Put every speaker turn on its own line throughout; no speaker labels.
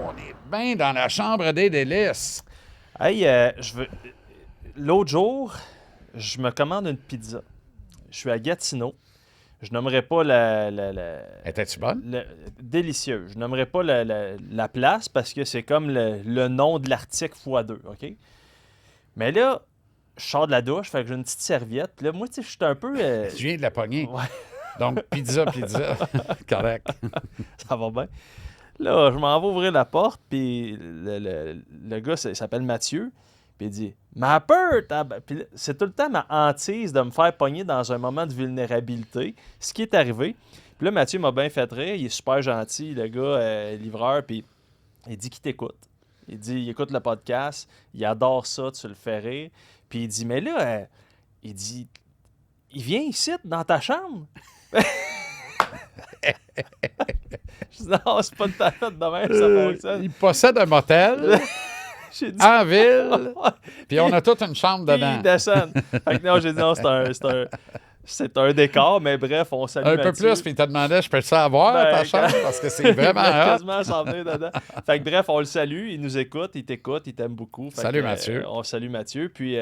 on est bien dans la chambre des délices.
Hey, l'autre jour, je me commande une pizza. Je suis à Gatineau. Je nommerai pas
Étais-tu bonne?
délicieux. Je nommerai pas la place parce que c'est comme le nom de l'article x2, OK? Mais là, je sors de la douche, fait que j'ai une petite serviette. Puis là, moi, tu sais, je suis un peu...
Tu viens de la pogner.
Ouais,
Donc, pizza. Correct.
ça va bien. Là, je m'en vais ouvrir la porte, puis le gars, il s'appelle Mathieu. Puis il dit « Ma peur! » Puis là, c'est tout le temps ma hantise de me faire pogner dans un moment de vulnérabilité, ce qui est arrivé. Puis là, Mathieu m'a bien fait rire. Il est super gentil, le gars, livreur. Puis il dit qu'il t'écoute. Il dit il écoute le podcast. Il adore ça, tu le fais rire. Puis il dit « Mais là, il dit il vient ici, dans ta chambre. » Je dis non, c'est pas de ta fête demain, ça fonctionne.
Il possède un motel
J'ai dit,
en ville, puis on a toute une chambre
puis
dedans.
ils descendent. Fait que non, j'ai dit non, c'est un décor, mais bref, on salue
Un peu
Mathieu.
plus, puis il te demandait, je peux ça avoir
Ben,
ta chambre? Parce que c'est vraiment
Il va
hot.
quasiment s'en venir dedans. Fait que bref, on le salue, il nous écoute, il t'aime beaucoup. Fait
Salut,
que,
Mathieu.
on salue Mathieu, puis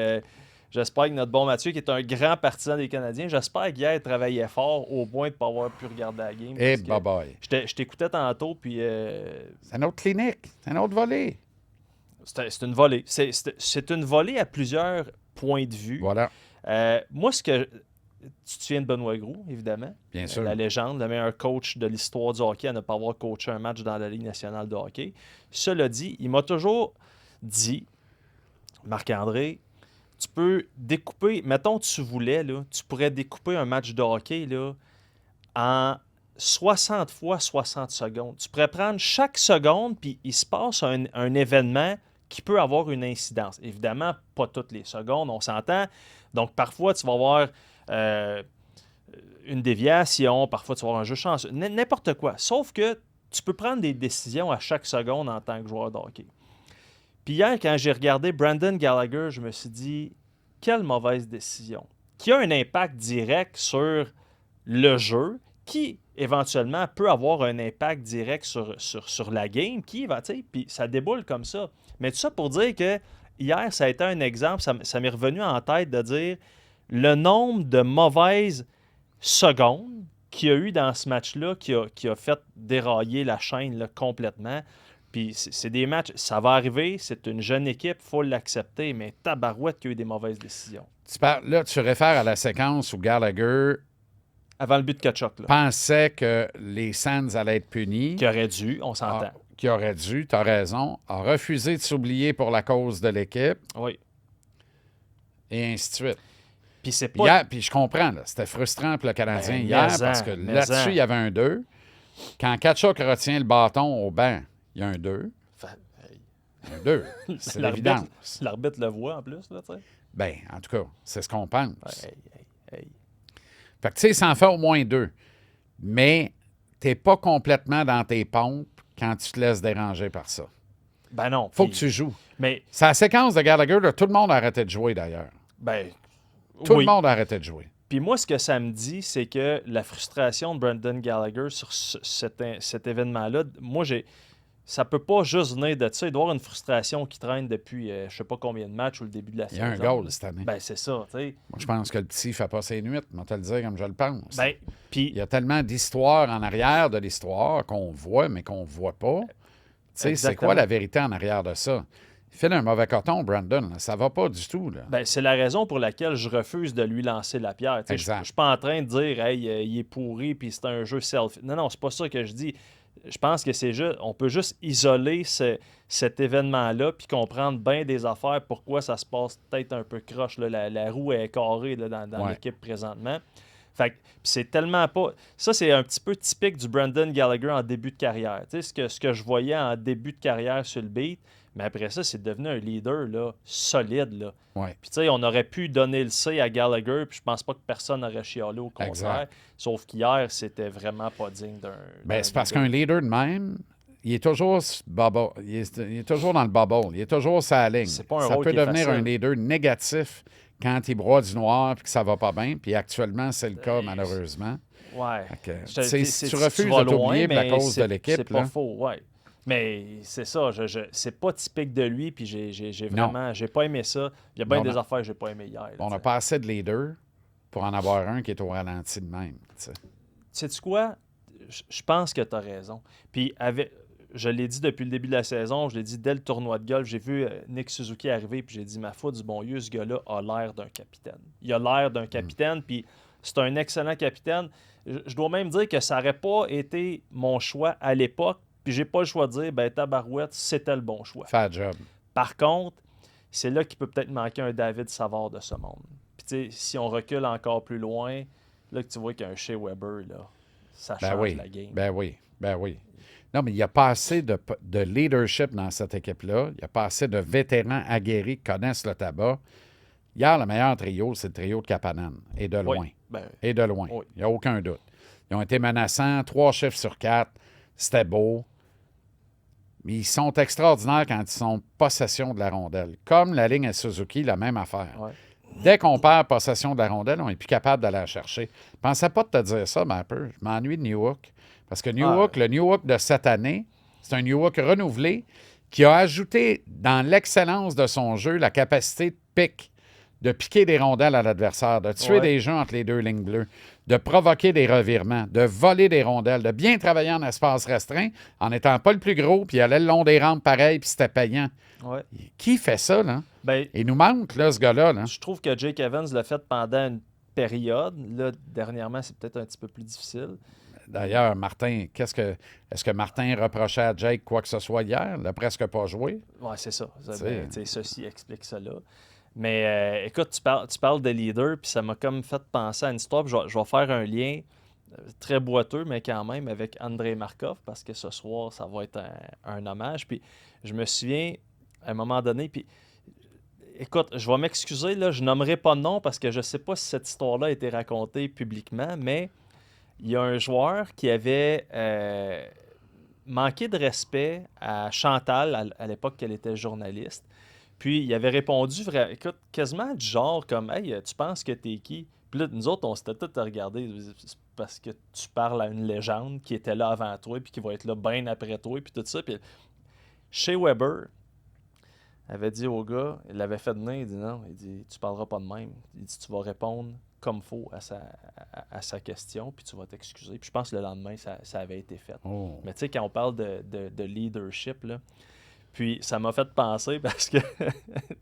j'espère que notre bon Mathieu, qui est un grand partisan des Canadiens, j'espère qu'hier, il travaillait fort au point de ne pas avoir pu regarder la game.
Eh,
parce que
bye-bye.
je t'écoutais tantôt, puis
C'est une autre clinique, c'est un autre volet.
c'est une volée. C'est une volée à plusieurs points de vue.
Voilà,
Moi, tu te souviens de Benoît Groulx, évidemment.
bien sûr.
La légende, le meilleur coach de l'histoire du hockey à ne pas avoir coaché un match dans la Ligue nationale de hockey. Cela dit, il m'a toujours dit, Marc-André, tu peux découper, mettons tu voulais, là, tu pourrais découper un match de hockey là, en 60 fois 60 secondes. Tu pourrais prendre chaque seconde, puis il se passe un événement qui peut avoir une incidence. Évidemment, pas toutes les secondes, on s'entend. Donc, parfois, tu vas avoir une déviation, parfois, tu vas avoir un jeu chanceux, n'importe quoi. Sauf que tu peux prendre des décisions à chaque seconde en tant que joueur de hockey. Puis hier, quand j'ai regardé Brendan Gallagher, je me suis dit, quelle mauvaise décision. Qui a un impact direct sur le jeu, qui éventuellement peut avoir un impact direct sur la game, puis ça déboule comme ça. Mais tout ça pour dire que hier, ça a été un exemple, ça m'est revenu en tête de dire le nombre de mauvaises secondes qu'il y a eu dans ce match-là qui a fait dérailler la chaîne là, complètement. Puis c'est des matchs, ça va arriver, c'est une jeune équipe, il faut l'accepter, mais tabarouette qu'il y a eu des mauvaises décisions.
Là, tu réfères à la séquence où Gallagher
Avant le but de Tkachuk, là.
pensait que les Sands allaient être punis.
Qui aurait dû, on s'entend.
Qui aurait dû, tu as raison, a refusé de s'oublier pour la cause de l'équipe,
Oui.
et ainsi de suite.
Puis c'est pas...
Puis je comprends, là, c'était frustrant pour le Canadien
Ben,
hier,
mais-en,
parce que
mais-en.
là-dessus, il y avait un 2. Quand Tkachuk retient le bâton au banc, il y a un 2.
Fa- hey.
Un 2. C'est
L'arbitre-
l'évidence.
L'arbitre le voit en plus, là, tu sais.
Bien, en tout cas, c'est ce qu'on pense.
Hey.
Fait que, tu sais, ça en fait au moins 2. Mais t'es pas complètement dans tes pompes quand tu te laisses déranger par ça.
Ben non.
Faut
puis-
que tu joues.
Mais,
C'est la séquence de Gallagher, là, tout le monde a arrêté de jouer, d'ailleurs.
ben...
Tout
oui.
le monde a arrêté de jouer.
Puis moi, ce que ça me dit, c'est que la frustration de Brendan Gallagher sur cet événement-là, moi, ça peut pas juste venir de ça. Il doit y avoir une frustration qui traîne depuis je sais pas combien de matchs ou le début de la
Il y
saison.
a un goal cette année.
Ben, c'est ça, tu sais.
Moi, je pense que le petit fait pas ses nuits, moi, te le dire comme je le pense.
Ben, puis...
Il y a tellement d'histoires en arrière de l'histoire qu'on voit, mais qu'on voit pas. Tu sais, c'est
Exactement.
quoi la vérité en arrière de ça? Il fait un mauvais coton, Brandon. Là. Ça va pas du tout. Là.
Ben, c'est la raison pour laquelle je refuse de lui lancer la pierre. Tu sais,
Exact.
Je suis pas en train de dire hey, il est pourri puis c'est un jeu self. Non, c'est pas ça que je dis. Je pense que c'est juste. On peut juste isoler cet événement-là puis comprendre bien des affaires, pourquoi ça se passe peut-être un peu croche. Là. La roue est carrée là, dans
Ouais.
l'équipe présentement. Fait que c'est tellement pas. Ça, c'est un petit peu typique du Brendan Gallagher en début de carrière. Tu sais, ce que je voyais en début de carrière sur le beat. Mais après ça, c'est devenu un leader là, solide. Là.
Ouais.
Puis, tu sais, on aurait pu donner le C à Gallagher, puis je pense pas que personne n'aurait chialé au contraire.
Exact.
Sauf qu'hier, c'était vraiment pas digne d'un.
Ben, c'est parce qu'un leader de même, il est toujours bubble. Il est toujours dans le bubble. Il est toujours sa ligne.
C'est pas un
ça
rôle
peut
qui est
devenir
facile.
un leader négatif quand il broie du noir et que ça va pas bien. Puis actuellement, c'est le cas, malheureusement.
Ouais.
Fait que,
Je
tu sais, si tu
vas
refuses de
loin,
t'oublier pour la
mais
cause de l'équipe,
c'est pas
là,
faux, ouais. Mais c'est ça, c'est pas typique de lui, puis j'ai
Non.
vraiment, j'ai pas aimé ça. Il y a bien
Non,
des
non.
affaires que j'ai pas aimé hier. là,
On
tu
n'a
sais.
pas assez de leaders pour en avoir un qui est au ralenti de même. Tu sais.
Sais-tu quoi? Je pense que tu as raison. Puis, je l'ai dit depuis le début de la saison, je l'ai dit dès le tournoi de golf, j'ai vu Nick Suzuki arriver, puis j'ai dit, ma foi du bon Dieu, ce gars-là a l'air d'un capitaine. Il a l'air d'un capitaine, puis c'est un excellent capitaine. Je dois même dire que ça n'aurait pas été mon choix à l'époque, puis j'ai pas le choix de dire, ben tabarouette, c'était le bon choix.
Fais le job.
Par contre, c'est là qu'il peut peut-être manquer un David Savard de ce monde. Puis tu sais, si on recule encore plus loin, là que tu vois qu'il y a un Shea Weber, là, ça
Ben
change
oui.
la game.
Ben oui. Ben oui. Non, mais il n'y a pas assez de leadership dans cette équipe-là. Il n'y a pas assez de vétérans aguerris qui connaissent le tabac. Hier, le meilleur trio, c'est le trio de Kapanen. Et de loin.
Oui, ben,
Et de loin.
oui.
Il n'y a aucun doute. Ils ont été menaçants, 3 chiffres sur 4. C'était beau. Mais ils sont extraordinaires quand ils sont possession de la rondelle. Comme la ligne à Suzuki, la même affaire.
Ouais.
Dès qu'on perd possession de la rondelle, on n'est plus capable d'aller la chercher. Je ne pensais pas de te dire ça, mais un peu. Je m'ennuie de New Hook. Parce que le New Hook de cette année, c'est un New Hook renouvelé qui a ajouté dans l'excellence de son jeu la capacité de pique, de piquer des rondelles à l'adversaire, de tuer des jeux entre les deux lignes bleues, de provoquer des revirements, de voler des rondelles, de bien travailler en espace restreint en n'étant pas le plus gros, puis il allait le long des rampes pareil, puis c'était payant.
Ouais.
Qui fait ça, là?
Ben,
Il nous manque, là, ce gars-là. Là.
je trouve que Jake Evans l'a fait pendant une période. Là, dernièrement, c'est peut-être un petit peu plus difficile.
D'ailleurs, Martin, est-ce que Martin reprochait à Jake quoi que ce soit hier? Il n'a presque pas joué.
Oui, c'est ça.
C'est-
Ceci explique cela. Mais écoute, tu parles de leader, puis ça m'a comme fait penser à une histoire. Puis je vais faire un lien très boiteux, mais quand même, avec Andrei Markov, parce que ce soir, ça va être un hommage. Puis je me souviens, à un moment donné, puis écoute, je vais m'excuser, là, je nommerai pas de nom parce que je ne sais pas si cette histoire-là a été racontée publiquement, mais il y a un joueur qui avait manqué de respect à Chantal à l'époque qu'elle était journaliste. Puis il avait répondu, écoute, quasiment du genre comme Hey, tu penses que t'es qui? Puis là, nous autres, on s'était tous regardés parce que tu parles à une légende qui était là avant toi, puis qui va être là bien après toi, puis tout ça. Puis Shea Weber avait dit au gars, il l'avait fait venir, il dit non, il dit tu parleras pas de même. Il dit tu vas répondre comme faut à sa question, puis tu vas t'excuser. Puis je pense que le lendemain, ça avait été fait.
Oh.
Mais tu sais, quand on parle de leadership, là, puis ça m'a fait penser parce que, tu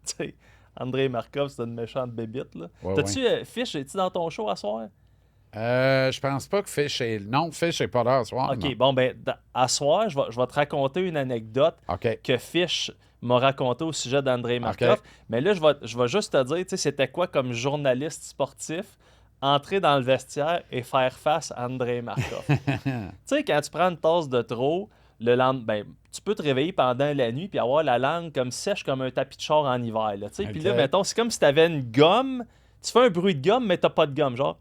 sais, Andrei Markov, c'est une méchante bébite, là.
Ouais,
T'as-tu, Fish, es-tu dans ton show à soir?
Je pense pas que Fish est... Non, Fish n'est pas là ce soir.
OK,
non.
bon, ben, à soir, je vais te raconter une anecdote
OK.
que Fish m'a raconté au sujet d'Andrei Markov.
OK.
Mais là, je vais juste te dire, tu sais, c'était quoi comme journaliste sportif entrer dans le vestiaire et faire face à Andrei Markov. Tu sais, quand tu prends une tasse de trop, le lendemain, ben, tu peux te réveiller pendant la nuit puis avoir la langue comme sèche comme un tapis de char en hiver. Là, tu sais. Puis là,
OK.
mettons, c'est comme si tu avais une gomme. Tu fais un bruit de gomme, mais t'as pas de gomme. Genre,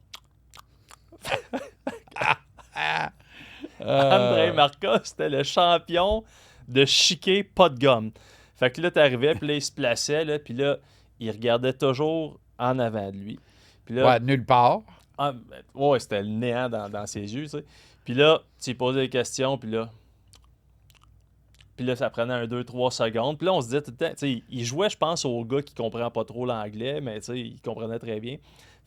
Andrei Markov, c'était le champion de chiquer pas de gomme. Fait que là, t'arrivais, puis là, il se plaçait, là, puis là, il regardait toujours en avant de lui. Puis là,
Ouais, nulle part.
ouais, c'était le néant dans ses yeux, tu sais. Puis là, tu lui posais des questions, puis là, ça prenait 1, 2, 3 secondes. Puis là, on se disait tout le temps, tu sais, il jouait, je pense, au gars qui comprend pas trop l'anglais, mais tu sais, il comprenait très bien.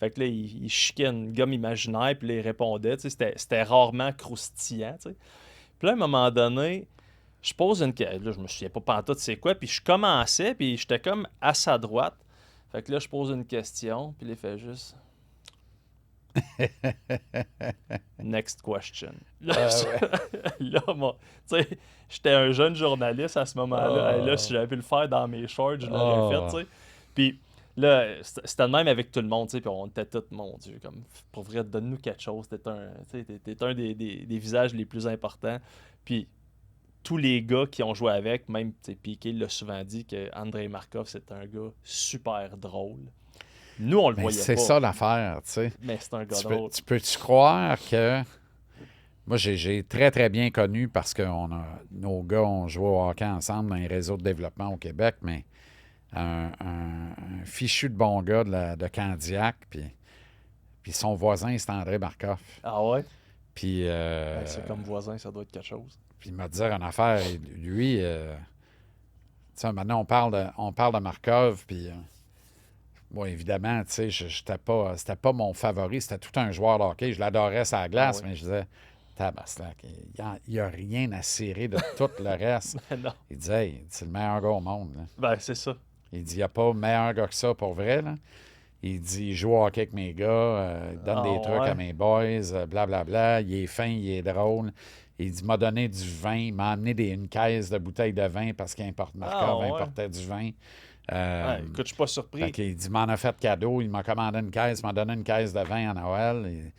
Fait que là, il chiquait une gomme imaginaire, puis là, il répondait, tu sais, c'était rarement croustillant, tu sais. Puis là, à un moment donné, je pose une question, là, je me souviens pas pantoute c'est quoi, puis je commençais, puis j'étais comme à sa droite. Fait que là, je pose une question, puis il fait juste... Next question. Là, là moi, tu sais, j'étais un jeune journaliste à ce moment-là. Hey, là, si j'avais pu le faire dans mes shorts, je l'aurais fait, tu sais. Puis là, c'était le même avec tout le monde, tu sais. Puis on était tous, mon Dieu, comme, pour vrai, donne-nous quelque chose. T'es un des visages les plus importants. Puis tous les gars qui ont joué avec, même, tu sais, Piqué l'a souvent dit que Andrei Markov, c'est un gars super drôle. Nous, on le voyait pas.
C'est ça l'affaire, tu sais.
Mais c'est un gars
Tu
drôle.
peux-tu croire que... Moi, j'ai très, très bien connu parce que nos gars ont joué au hockey ensemble dans les réseaux de développement au Québec, mais un fichu de bon gars de Candiac, puis son voisin, c'est André Markov.
Ah ouais?
Puis,
C'est comme voisin, ça doit être quelque chose.
puis il m'a dit une affaire. Lui, tu sais, maintenant, on parle de Markov, puis moi, évidemment, tu sais, c'était pas mon favori. C'était tout un joueur de hockey. Je l'adorais sur la glace, mais je disais, tabaslac, il n'y a rien à cirer de tout le reste.
Non.
Il disait, hey, c'est le meilleur gars au monde. Là.
Ben, c'est ça.
Il dit, il n'y a pas meilleur gars que ça pour vrai. Là. Il dit, il joue au hockey avec mes gars, il donne des trucs à mes boys, blablabla. Il est fin, il est drôle. Il dit, il m'a donné du vin. Il m'a amené une caisse de bouteilles de vin parce Markov importait du vin.
Écoute, je suis pas surpris.
Il dit, il m'en a fait cadeau. Il m'a commandé une caisse, il m'a donné une caisse de vin à Noël.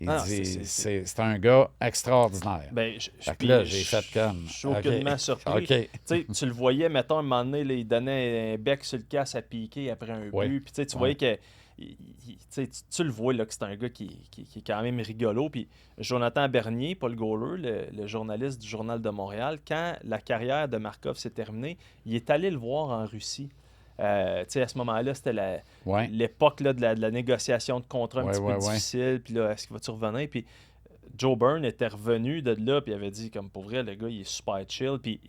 Il dit, c'est un gars extraordinaire.
Ben,
là, j'ai fait comme...
Je suis aucunement surpris. Tu le voyais, mettons, un moment donné, là, il donnait un bec sur le casse à piquer après un but. Puis tu voyais que... Tu le vois là, que c'est un gars qui est quand même rigolo. Puis Jonathan Bernier, Paul Goller, le journaliste du Journal de Montréal, quand la carrière de Markov s'est terminée, il est allé le voir en Russie. À ce moment-là, c'était l'époque là, de la négociation de contrat un petit peu difficile. Puis là, est-ce qu'il va-tu revenir? Puis Joe Byrne était revenu de là, puis il avait dit, comme pour vrai, le gars, il est super chill. Puis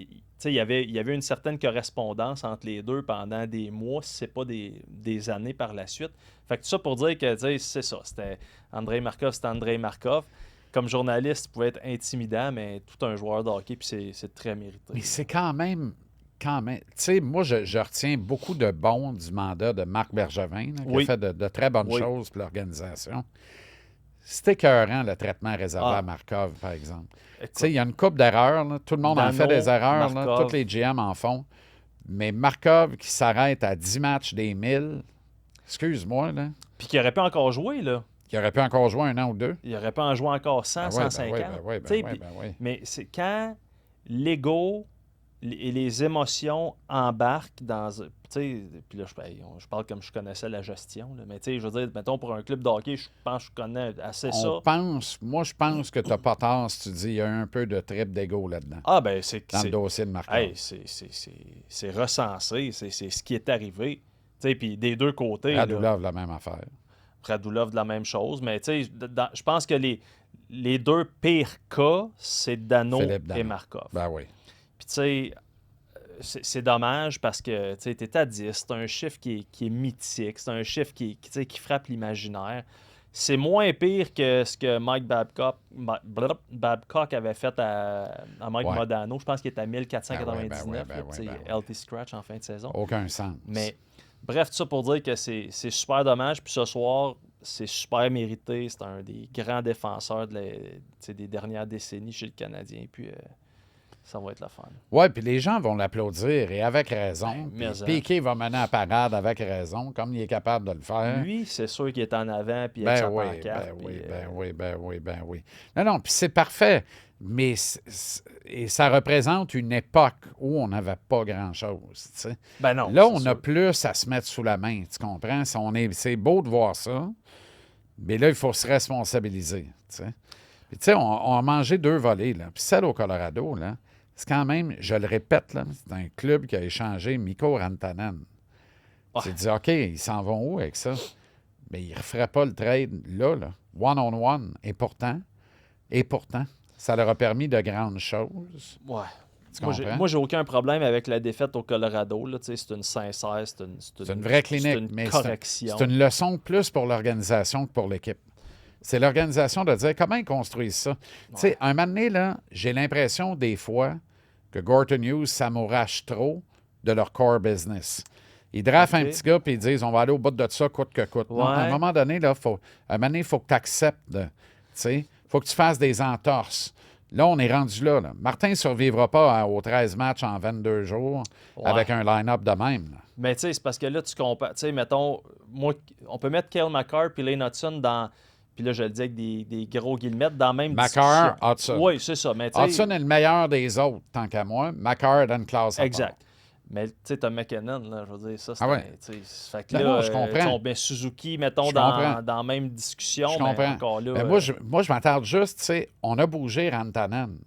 il y avait une certaine correspondance entre les deux pendant des mois, si ce n'est pas des années par la suite. Fait que tout ça pour dire que c'est ça. C'était Andrei Markov. Comme journaliste, il pouvait être intimidant, mais tout un joueur de hockey, puis c'est très mérité.
Mais c'est quand même, tu sais, moi, je retiens beaucoup de bons du mandat de Marc Bergevin, là, qui a fait de très bonnes choses pour l'organisation. C'est écœurant, le traitement réservé à Markov, par exemple. Tu sais, il y a une couple d'erreurs. Là. Tout le monde en fait des erreurs. Là. Tous les GM en font. Mais Markov qui s'arrête à 10 matchs des 1000, excuse-moi, là.
Puis qui aurait pu encore jouer, là.
Qui aurait pu encore jouer 1 an ou 2.
Il aurait pu en jouer encore 100, 150. Mais c'est quand l'ego et les émotions embarquent dans... Puis là, je parle comme je connaissais la gestion. Là, mais je veux dire, mettons, pour un club de hockey, je pense que je connais assez ça.
Moi, je pense que tu n'as pas tort si tu dis qu'il y a un peu de trip d'ego là-dedans.
Ah, ben c'est...
Dans le dossier de Markov.
Hey, c'est recensé, c'est ce qui est arrivé. Puis des deux côtés...
Radulov, la même affaire.
Radulov, de la même chose. Mais je pense que les deux pires cas, c'est Danault et Markov.
Ben oui.
Puis tu sais, c'est dommage parce que tu es à 10, c'est un chiffre qui est mythique, c'est un chiffre qui frappe l'imaginaire. C'est moins pire que ce que Mike Babcock avait fait à Mike Modano. Je pense qu'il était à 1499, healthy scratch en fin de saison.
Aucun sens.
Mais bref, tout ça pour dire que c'est super dommage. Puis ce soir, c'est super mérité. C'est un des grands défenseurs des dernières décennies chez le Canadien. Puis ça va être la fun.
Oui, puis les gens vont l'applaudir et avec raison. Piqué va mener la parade avec raison, comme il est capable de le faire.
Lui, c'est sûr qu'il est en avant puis avec sa pancarte.
Ben oui. Non, puis c'est parfait. Mais et ça représente une époque où on n'avait pas grand-chose. T'sais.
Ben non.
Là, on a plus à se mettre sous la main, tu comprends? C'est beau de voir ça, mais là, il faut se responsabiliser. Puis, tu sais, on a mangé 2 volées. Là. Puis celle au Colorado, là, c'est quand même, je le répète, là, c'est un club qui a échangé Mikko Rantanen. C'est dit, OK, ils s'en vont où avec ça? Mais ils ne referaient pas le trade là, one-on-one. Et pourtant, ça leur a permis de grandes choses.
Ouais. Moi, j'ai aucun problème avec la défaite au Colorado. Là, c'est une sincère, c'est
une vraie clinique,
c'est une correction.
C'est une leçon plus pour l'organisation que pour l'équipe. C'est l'organisation de dire comment ils construisent ça. Tu sais, un moment donné, là, j'ai l'impression des fois que Gorton Hughes s'amourache trop de leur core business. Ils draftent un petit gars et ils disent on va aller au bout de ça coûte que coûte. Non, à un moment donné, là, il faut que tu acceptes. Il faut que tu fasses des entorses. Là, on est rendu là. Martin ne survivra pas aux 13 matchs en 22 jours avec un line-up de même. Là.
Mais tu sais, c'est parce que là, tu compares. Tu sais, mettons, on peut mettre Cale Makar et Lane Hudson dans. Puis là, je le dis avec des gros guillemets dans la même
Makar, Hudson.
Oui, c'est ça. Mais
Hudson est le meilleur des autres, tant qu'à moi. Makar est une classe à
exact. Part. Mais tu sais, t'as McKinnon, là, je veux dire, ça, c'est...
Fait que là, je comprends.
On met Suzuki, mettons, dans la même discussion,
je comprends.
Encore là...
Mais moi, je m'attarde juste, tu sais, on a bougé Rantanen.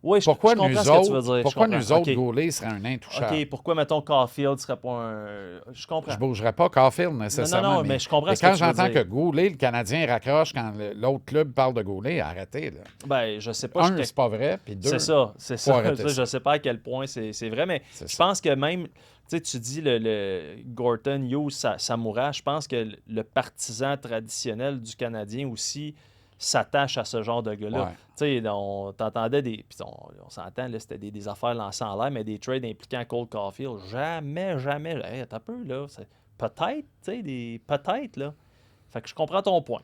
Oui,
Pourquoi
je comprends
nous
ce que tu veux
autres,
dire. je
pourquoi
comprends.
nous autres,
OK.
Goulet serait un intouchable?
OK, pourquoi, mettons, Caulfield serait pas un... Je comprends.
Je ne bougerais pas Caulfield nécessairement.
Non, mais je comprends
mais
ce que
quand
tu veux
j'entends
dire.
que Goulet, le Canadien, raccroche quand l'autre club parle de Goulet, arrêtez. Là.
Ben, je sais pas.
Un, c'est pas vrai, puis deux,
C'est ça.
arrêter
Je sais pas à quel point c'est vrai, mais je pense que même, tu dis le Gorton, Hughes, Samoura, je pense que le partisan traditionnel du Canadien aussi s'attache à ce genre de gars-là.
Ouais.
Tu sais, on t'entendait des... Puis on s'entend, là, c'était des affaires lancées en l'air, mais des trades impliquant Cole Caulfield, jamais. Hey, attends un peu, là. Peut-être, tu sais, peut-être, là. Fait que je comprends ton point.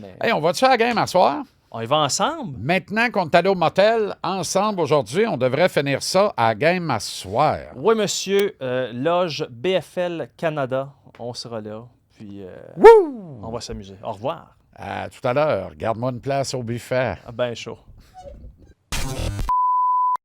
Mais...
Hey, on va-tu à la game à soir?
On y va ensemble?
Maintenant qu'on est allé au motel, ensemble aujourd'hui, on devrait finir ça à la game à soir.
Oui, monsieur. Loge BFL Canada. On sera là. Puis, on va s'amuser. Au revoir.
À tout à l'heure. Garde-moi une place au buffet.
Ben chaud.